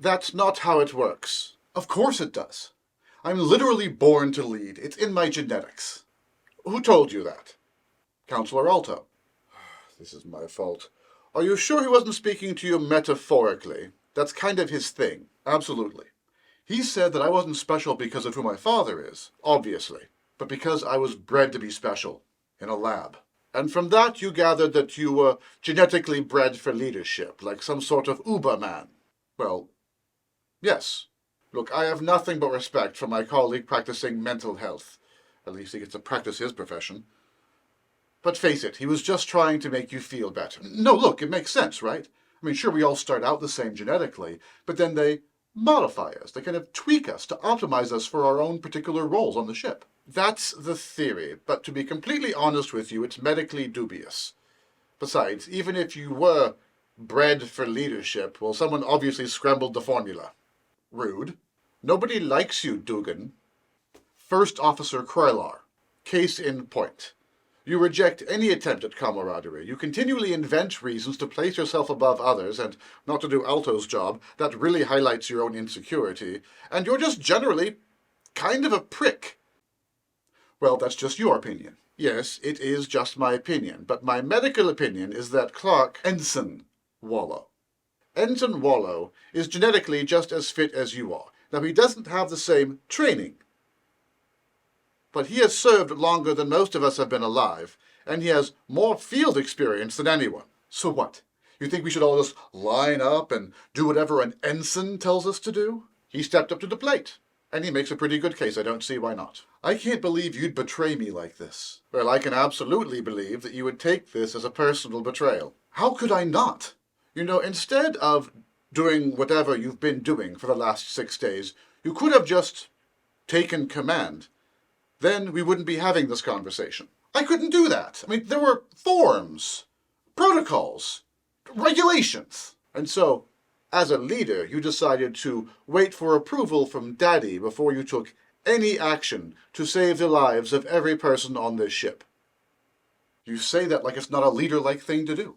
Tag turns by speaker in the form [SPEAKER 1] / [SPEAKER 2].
[SPEAKER 1] That's not how it works. Of course it does. I'm literally born to lead. It's in my genetics. Who told you that? Counselor Alto. This is my fault. Are you sure he wasn't speaking to you metaphorically? That's kind of his thing. Absolutely. He said that I wasn't special because of who my father is, obviously, but because I was bred to be special, in a lab. And from that you gathered that you were genetically bred for leadership, like some sort of Uberman. Well, yes. Look, I have nothing but respect for my colleague practicing mental health. At least he gets to practice his profession. But face it, he was just trying to make you feel better. No, look, it makes sense, right? I mean, sure, we all start out the same genetically, but then they modify us. They kind of tweak us to optimize us for our own particular roles on the ship. That's the theory, but to be completely honest with you, it's medically dubious. Besides, even if you were bred for leadership, well, someone obviously scrambled the formula. Rude. Nobody likes you, Dugan. First Officer Krylar. Case in point. You reject any attempt at camaraderie. You continually invent reasons to place yourself above others, and not to do Alto's job, that really highlights your own insecurity, and you're just generally kind of a prick. Well, that's just your opinion. Yes, it is just my opinion, but my medical opinion is that Clark Ensign Wallow. Ensign Wallow is genetically just as fit as you are. Now, he doesn't have the same training, but he has served longer than most of us have been alive, and he has more field experience than anyone. So what? You think we should all just line up and do whatever an ensign tells us to do? He stepped up to the plate, and he makes a pretty good case. I don't see why not. I can't believe you'd betray me like this. Well, I can absolutely believe that you would take this as a personal betrayal. How could I not? You know, instead of doing whatever you've been doing for the last 6 days, you could have just taken command. Then we wouldn't be having this conversation. I couldn't do that. I mean, there were forms, protocols, regulations. And so, as a leader, you decided to wait for approval from Daddy before you took any action to save the lives of every person on this ship. You say that like it's not a leader-like thing to do.